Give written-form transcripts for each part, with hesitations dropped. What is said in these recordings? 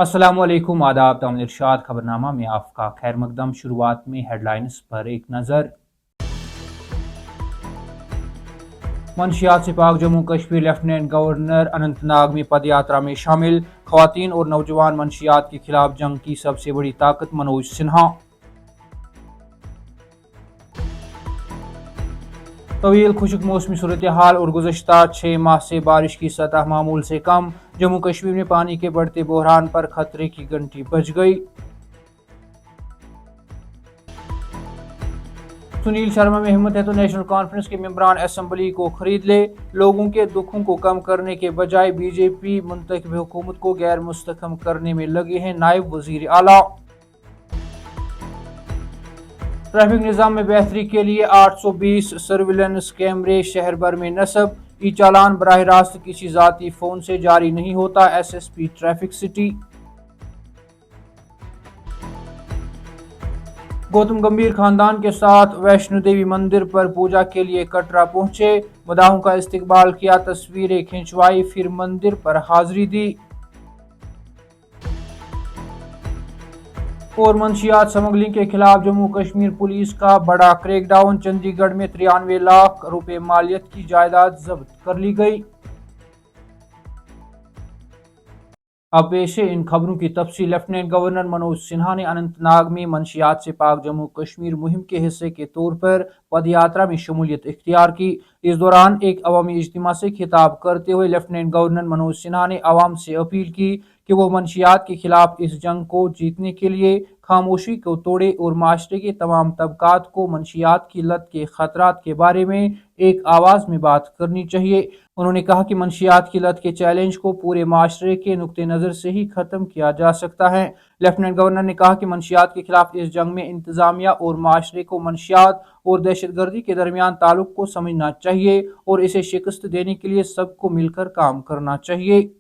अस्सलामुअलैकुम आदाब तमाम इरशाद खबरनामा में आपका खैर मकदम। शुरुआत में हेडलाइंस पर एक नज़र। मंशियात से पाक जम्मू कश्मीर लेफ्टिनेंट गवर्नर अनंतनाग में पदयात्रा में शामिल। खवातीन और नौजवान मंशियात के खिलाफ जंग की सबसे बड़ी ताकत मनोज सिन्हा। तवील खुशक मौसमी सूरत हाल और गुज़श्ता 6 माह से बारिश की सतह मामूल से कम। जम्मू कश्मीर में पानी के बढ़ते बहरान पर खतरे की घंटी बज गई। सुनील शर्मा में हिम्मत है तो नेशनल कॉन्फ्रेंस के मेंबरान असेंबली को खरीद ले। लोगों के दुखों को कम करने के बजाय बीजेपी मुंतखब हुकूमत को गैर मुस्तहकम करने में लगे हैं नायब वजीर आला। ट्रैफिक निज़ाम में बेहतरी के लिए 820 सर्विलेंस कैमरे शहर भर में नस्ब। ई चालान बराह रास्त किसी ज़ाती फ़ोन से जारी नहीं होता। SSP traffic city. गौतम गंभीर खानदान के साथ वैष्णो देवी मंदिर पर पूजा के लिए कटरा पहुंचे। मदाहों का इस्तकबाल किया, तस्वीरें खिंचवाई, फिर मंदिर पर हाजिरी दी। और मंशियात स्मगलिंग के खिलाफ जम्मू कश्मीर पुलिस का बड़ा क्रैकडाउन। चंडीगढ़ में 93 लाख रुपए मालियत की जायदाद जब्त कर ली गई। अब पेश है इन खबरों की तफसील। लेफ्टिनेंट गवर्नर मनोज सिन्हा ने अनंतनाग में मंशियात से पाक जम्मू कश्मीर मुहिम के हिस्से के तौर पर पदयात्रा में शमूलियत इख्तियार की। इस दौरान एक अवामी इज्तिमा से खिताब करते हुए लेफ्टिनेंट गवर्नर मनोज सिन्हा ने आवाम से अपील की कि वो मंशियात के खिलाफ इस जंग को जीतने के लिए खामोशी को तोड़े और माशरे के तमाम तबकात को मंशियात की लत के खतरात के बारे में एक आवाज़ में बात करनी चाहिए। उन्होंने कहा कि मंशियात की लत के चैलेंज को पूरे माशरे के नुक्ते नज़र से ही ख़त्म किया जा सकता है। लेफ्टिनेंट गवर्नर ने कहा कि मंशियात के खिलाफ इस जंग में इंतज़ामिया और माशरे को मंशियात और दहशतगर्दी के दरमियान ताल्लुक को समझना चाहिए और इसे शिकस्त देने के लिए सबको मिलकर काम करना चाहिए।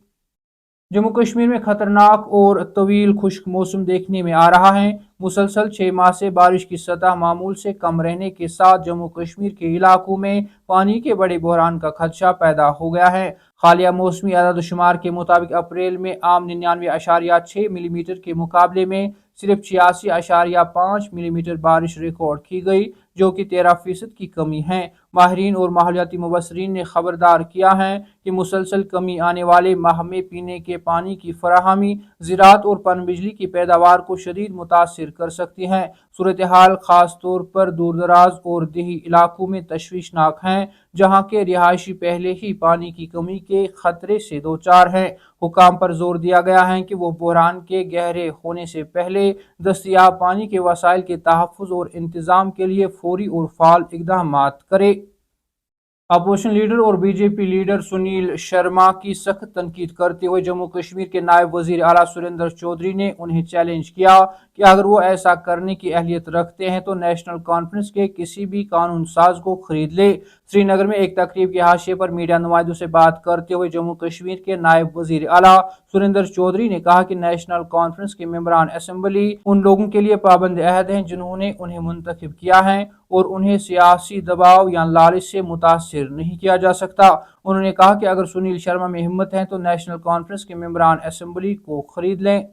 जम्मू कश्मीर में खतरनाक और तवील खुश्क मौसम देखने में आ रहा है। मुसलसल 6 माह से बारिश की सतह मामूल से कम रहने के साथ जम्मू कश्मीर के इलाकों में पानी के बड़े बहरान का खदशा पैदा हो गया है। हालिया मौसमी आदादशुमार के मुताबिक अप्रैल में आम 99.6 मिलीमीटर के मुकाबले में सिर्फ 86.5 मिलीमीटर बारिश रिकॉर्ड की गई, जो कि 13% की कमी है। माहिरीन और माहौलियाती मुबसरीन ने खबरदार किया है कि मुसलसल कमी आने वाले माह में पीने के पानी की फराहमी, ज़राअत और पन बिजली की पैदावार को शदीद मुतासिर कर सकती है। सूरत हाल खास तौर पर दूर दराज और देही इलाकों में तशवीशनाक है, जहाँ के रिहायशी पहले ही पानी की कमी के खतरे से दो चार हैं। हुकाम पर जोर दिया गया है कि वो बहरान के गहरे होने से पहले दस्तयाब पानी के वसाइल के तहफ़्फ़ुज़ और इंतज़ाम के लिए फौरी और फ़ाल इक़दामात करे। अपोजिशन लीडर और बीजेपी लीडर सुनील शर्मा की सख्त तनकीद करते हुए जम्मू कश्मीर के नायब वजीर आला सुरेंद्र चौधरी ने उन्हें चैलेंज किया कि अगर वो ऐसा करने की अहलियत रखते हैं तो नेशनल कॉन्फ्रेंस के किसी भी कानून साज को खरीद ले। श्रीनगर में एक तकरीब के हाशिए पर मीडिया नुमाइंदों से बात करते हुए जम्मू कश्मीर के नायब वजीर आला सुरेंद्र चौधरी ने कहा कि नेशनल कॉन्फ्रेंस के मेंबरान असेंबली उन लोगों के लिए पाबंद अहद हैं जिन्होंने उन्हें मुंतखब किया है और उन्हें सियासी दबाव या लालच से मुतासिर नहीं किया जा सकता। उन्होंने कहा कि अगर सुनील शर्मा में हिम्मत है तो नेशनल कॉन्फ्रेंस के मेंबरान असेंबली को खरीद लें।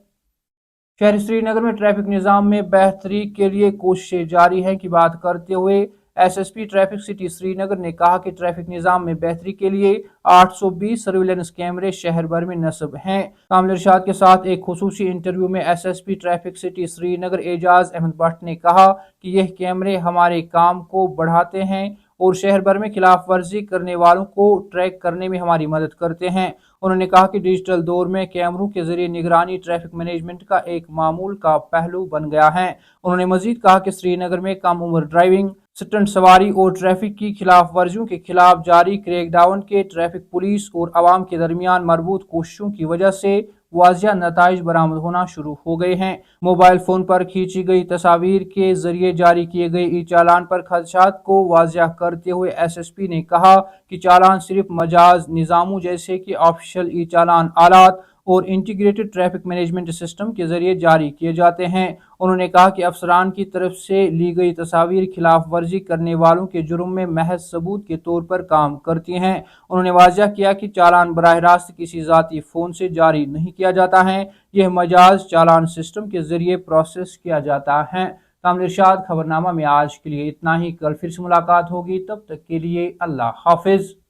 शहर श्रीनगर में ट्रैफिक निज़ाम में बेहतरी के लिए कोशिशें जारी हैं की बात करते हुए SSP ट्रैफिक सिटी श्रीनगर ने कहा कि ट्रैफिक निज़ाम में बेहतरी के लिए 820 सर्विलेंस कैमरे शहर भर में नस्ब हैं। कामिल इरशाद के साथ एक खुसूसी इंटरव्यू में SSP traffic city Srinagar Ejaz Ahmad Bhat ने कहा कि यह कैमरे हमारे काम को बढ़ाते हैं और शहर भर में खिलाफ वर्जी करने वालों को ट्रैक करने में हमारी मदद करते हैं। उन्होंने कहा कि डिजिटल दौर में कैमरों के जरिए निगरानी ट्रैफिक मैनेजमेंट का एक मामूल का पहलू बन गया है। उन्होंने मजीद कहा कि श्रीनगर में कम उम्र ड्राइविंग, स्टंट सवारी और ट्रैफिक की खिलाफ वर्जियों के खिलाफ जारी क्रैकडाउन के ट्रैफिक पुलिस और आवाम के दरमियान मरबूत कोशिशों की वजह से वाजिया नताइज बरामद होना शुरू हो गए हैं। मोबाइल फोन पर खींची गई तस्वीर के जरिए जारी किए गए ई चालान पर खदशात को वाजिया करते हुए SSP ने कहा कि चालान सिर्फ मजाज निज़ामों जैसे कि ऑफिशियल ई चालान आलात اور انٹیگریٹڈ ٹریفک مینجمنٹ سسٹم کے ذریعے جاری کیے جاتے ہیں۔ انہوں نے کہا کہ افسران کی طرف سے لی گئی تصاویر خلاف ورزی کرنے والوں کے جرم میں محض ثبوت کے طور پر کام کرتی ہیں۔ انہوں نے واضح کیا کہ چالان براہ راست کسی ذاتی فون سے جاری نہیں کیا جاتا ہے، یہ مجاز چالان سسٹم کے ذریعے پروسیس کیا جاتا ہے۔ کامل ارشاد خبرنامہ میں آج کے لیے اتنا ہی، کل پھر سے ملاقات ہوگی، تب تک کے لیے اللہ حافظ۔